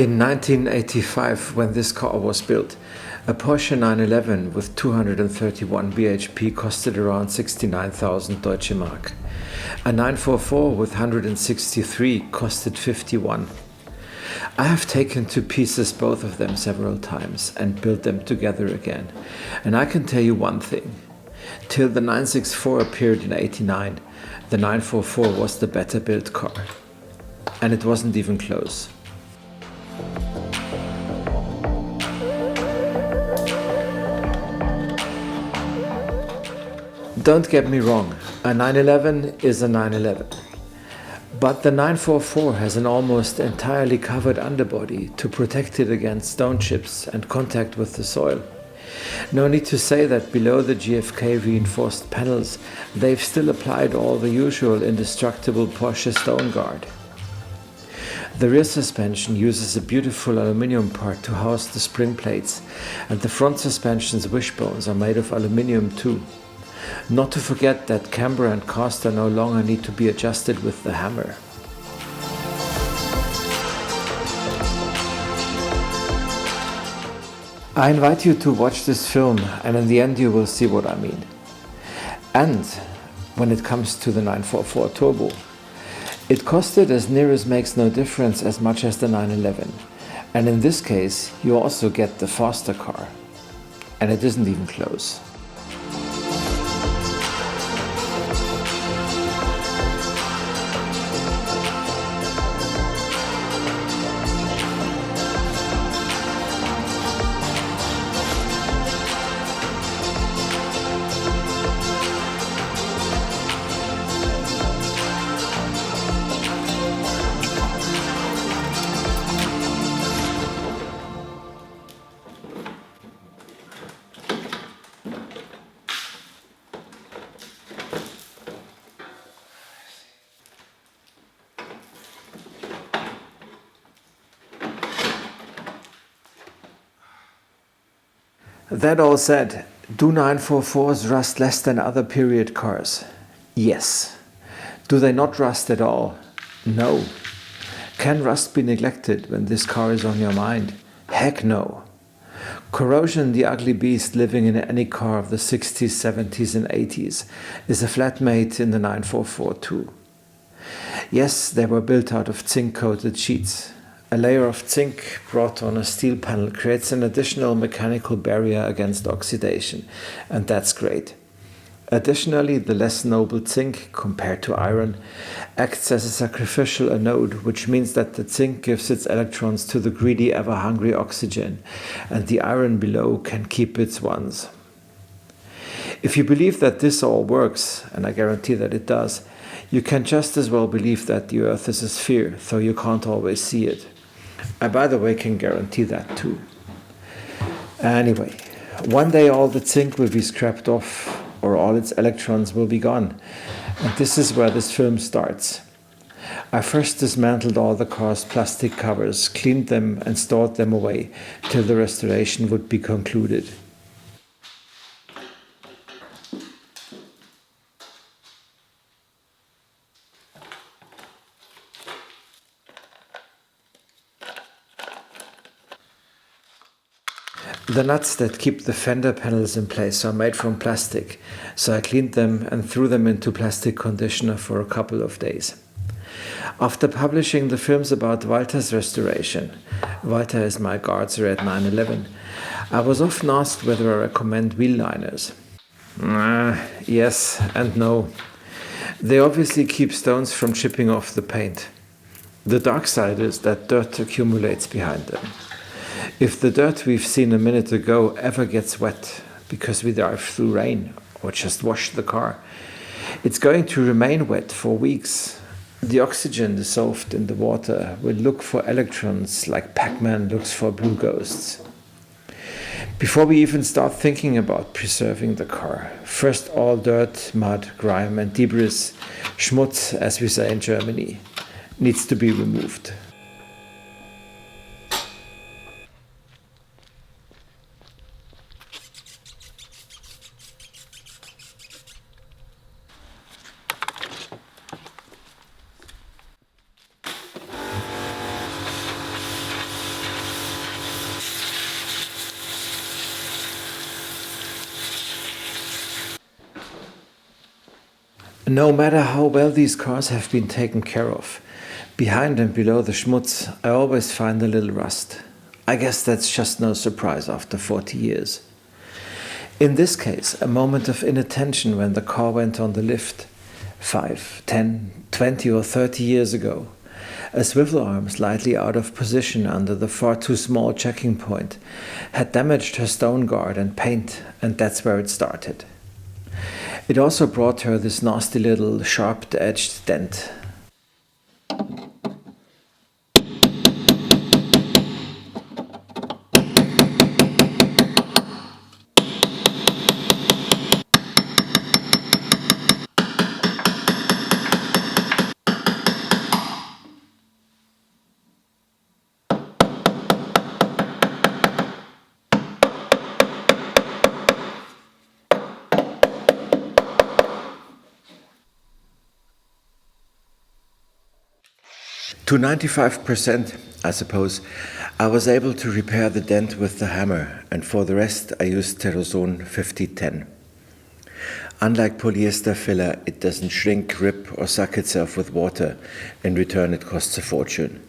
In 1985, when this car was built, a Porsche 911 with 231 bhp costed around 69,000 Deutsche Mark. A 944 with 163 costed 51. I have taken to pieces both of them several times and built them together again. And I can tell you one thing. Till the 964 appeared in '89, the 944 was the better built car. And it wasn't even close. Don't get me wrong, a 911 is a 911. But the 944 has an almost entirely covered underbody to protect it against stone chips and contact with the soil. No need to say that below the GFK reinforced panels, they've still applied all the usual indestructible Porsche stone guard. The rear suspension uses a beautiful aluminium part to house the spring plates, and the front suspension's wishbones are made of aluminium too. Not to forget that camber and caster no longer need to be adjusted with the hammer. I invite you to watch this film, and in the end you will see what I mean. And when it comes to the 944 Turbo, it costed as near as makes no difference as much as the 911. And in this case, you also get the faster car. And it isn't even close. That all said, do 944s rust less than other period cars? Yes. Do they not rust at all? No. Can rust be neglected when this car is on your mind? Heck no. Corrosion, the ugly beast living in any car of the 60s, 70s and 80s, is a flatmate in the 944 too. Yes, they were built out of zinc-coated sheets. A layer of zinc brought on a steel panel creates an additional mechanical barrier against oxidation, and that's great. Additionally, the less noble zinc, compared to iron, acts as a sacrificial anode, which means that the zinc gives its electrons to the greedy, ever-hungry oxygen, and the iron below can keep its ones. If you believe that this all works, and I guarantee that it does, you can just as well believe that the Earth is a sphere, though you can't always see it. I, by the way, can guarantee that too. Anyway, one day all the zinc will be scrapped off, or all its electrons will be gone. And this is where this film starts. I first dismantled all the car's plastic covers, cleaned them and stored them away till the restoration would be concluded. The nuts that keep the fender panels in place are made from plastic, so I cleaned them and threw them into plastic conditioner for a couple of days. After publishing the films about Walter's restoration, Walter is my guards at 911, I was often asked whether I recommend wheel liners. Yes and no. They obviously keep stones from chipping off the paint. The dark side is that dirt accumulates behind them. If the dirt we've seen a minute ago ever gets wet because we drive through rain or just wash the car, it's going to remain wet for weeks. The oxygen dissolved in the water will look for electrons like Pac-Man looks for blue ghosts. Before we even start thinking about preserving the car, first all dirt, mud, grime and debris, Schmutz as we say in Germany, needs to be removed. No matter how well these cars have been taken care of, behind and below the schmutz, I always find a little rust. I guess that's just no surprise after 40 years. In this case, a moment of inattention when the car went on the lift, 5, 10, 20 or 30 years ago. A swivel arm slightly out of position under the far too small checking point had damaged her stone guard and paint, and that's where it started. It also brought her this nasty little sharp-edged dent. To 95%, I suppose, I was able to repair the dent with the hammer, and for the rest I used Terozone 5010. Unlike polyester filler, it doesn't shrink, rip or suck itself with water. In return, it costs a fortune.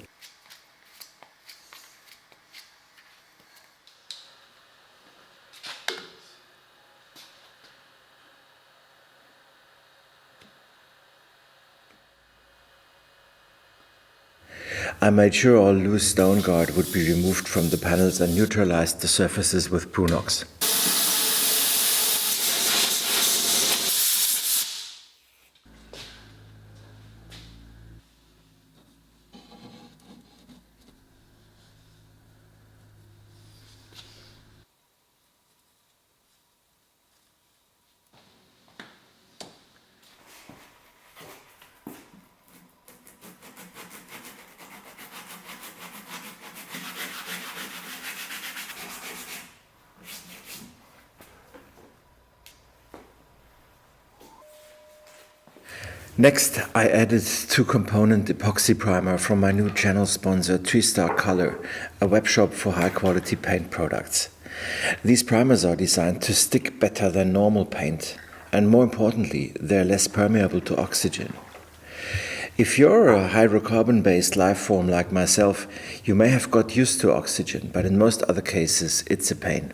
I made sure all loose stone guard would be removed from the panels and neutralized the surfaces with Prunox. Next, I added 2-component epoxy primer from my new channel sponsor 3-Star Color, a webshop for high-quality paint products. These primers are designed to stick better than normal paint, and more importantly, they're less permeable to oxygen. If you're a hydrocarbon-based life form like myself, you may have got used to oxygen, but in most other cases, it's a pain.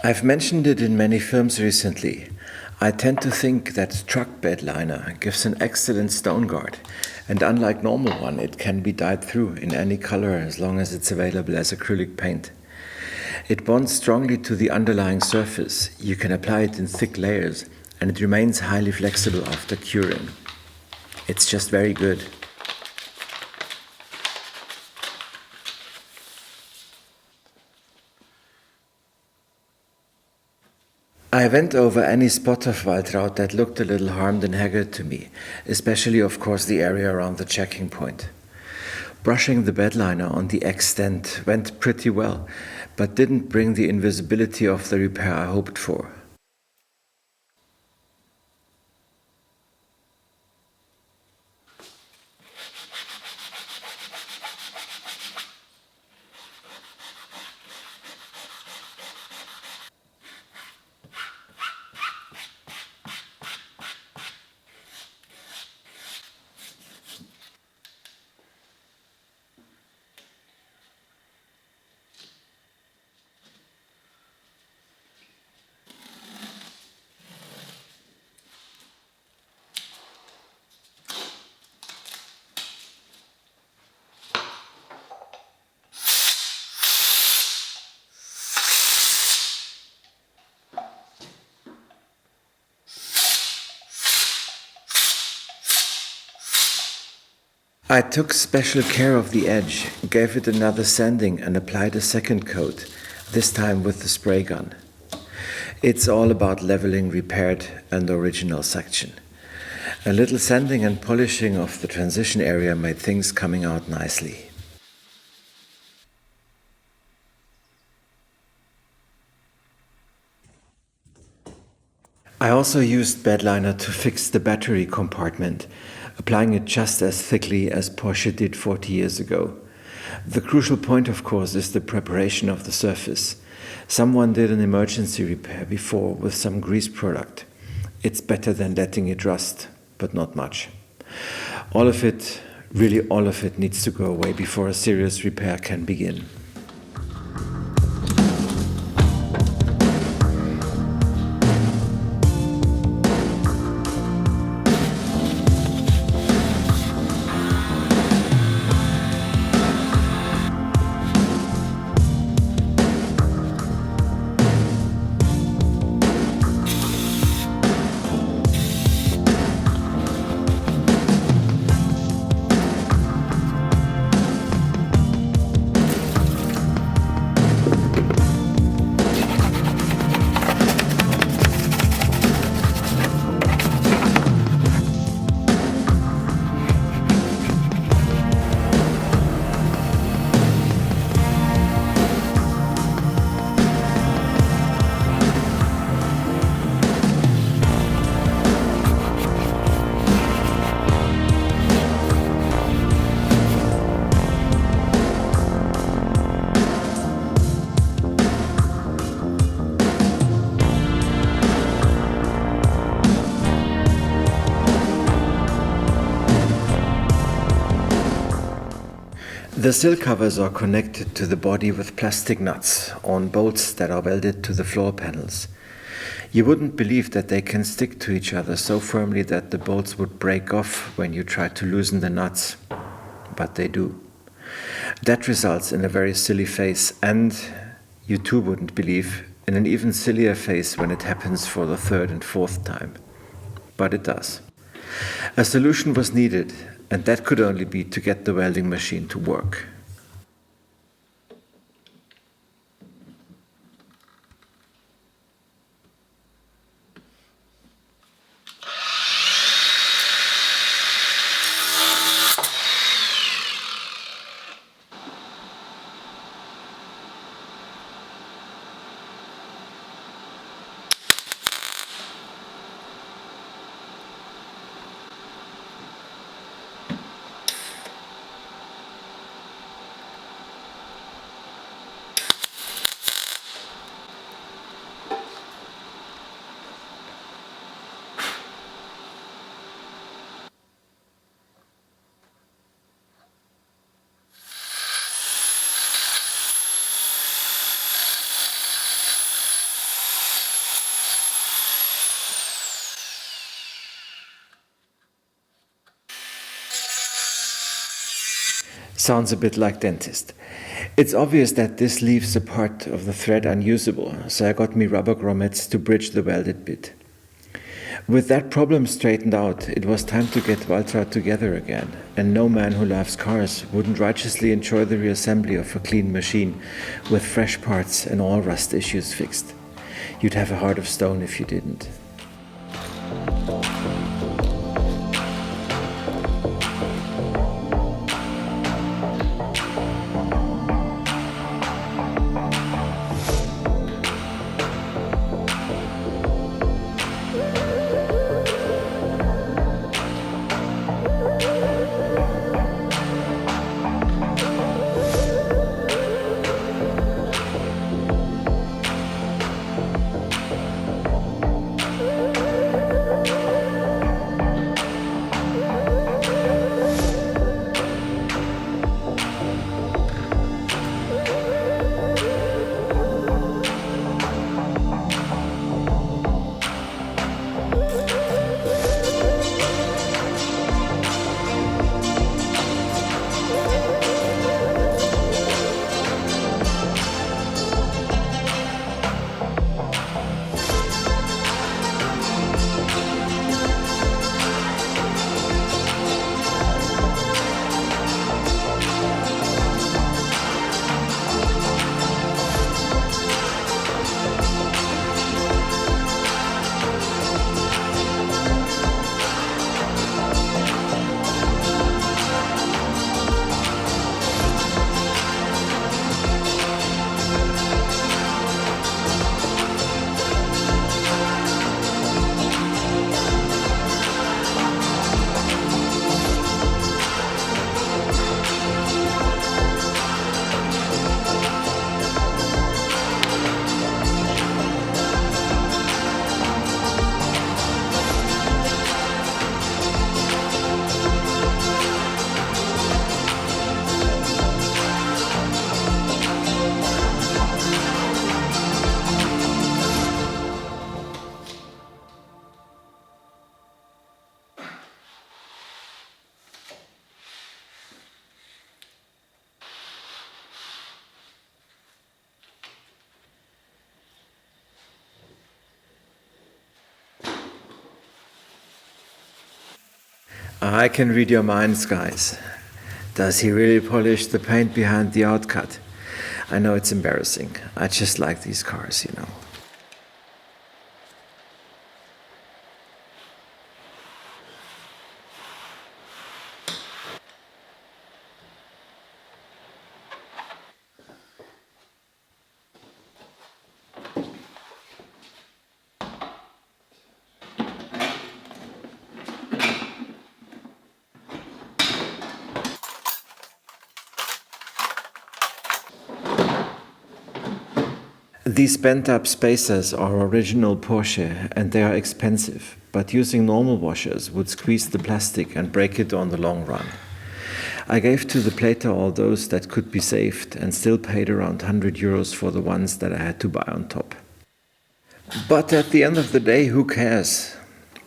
I've mentioned it in many films recently. I tend to think that truck bed liner gives an excellent stone guard, and unlike normal one, it can be dyed through in any color as long as it's available as acrylic paint. It bonds strongly to the underlying surface. You can apply it in thick layers, and it remains highly flexible after curing. It's just very good. I went over any spot of Waldraut that looked a little harmed and haggard to me, especially of course the area around the checking point. Brushing the bed liner on the extent went pretty well, but didn't bring the invisibility of the repair I hoped for. I took special care of the edge, gave it another sanding and applied a second coat, this time with the spray gun. It's all about leveling repaired and original section. A little sanding and polishing of the transition area made things coming out nicely. I also used bedliner to fix the battery compartment, applying it just as thickly as Porsche did 40 years ago. The crucial point, of course, is the preparation of the surface. Someone did an emergency repair before with some grease product. It's better than letting it rust, but not much. All of it, really all of it, needs to go away before a serious repair can begin. The sill covers are connected to the body with plastic nuts on bolts that are welded to the floor panels. You wouldn't believe that they can stick to each other so firmly that the bolts would break off when you try to loosen the nuts, but they do. That results in a very silly face, and you too wouldn't believe, in an even sillier face when it happens for the third and fourth time. But it does. A solution was needed, and that could only be to get the welding machine to work. Sounds a bit like dentist. It's obvious that this leaves a part of the thread unusable, so I got me rubber grommets to bridge the welded bit. With that problem straightened out, it was time to get Valtra together again, and no man who loves cars wouldn't righteously enjoy the reassembly of a clean machine with fresh parts and all rust issues fixed. You'd have a heart of stone if you didn't. I can read your minds, guys. Does he really polish the paint behind the outcut? I know it's embarrassing. I just like these cars, you know. These bent-up spacers are original Porsche and they are expensive, but using normal washers would squeeze the plastic and break it on the long run. I gave to the plater all those that could be saved and still paid around 100 euros for the ones that I had to buy on top. But at the end of the day, who cares?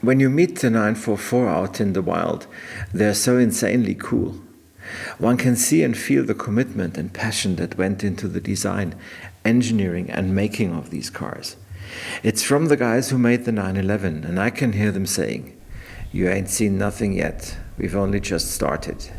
When you meet the 944 out in the wild, they're so insanely cool. One can see and feel the commitment and passion that went into the design, engineering and making of these cars. It's from the guys who made the 911, and I can hear them saying, "You ain't seen nothing yet, we've only just started."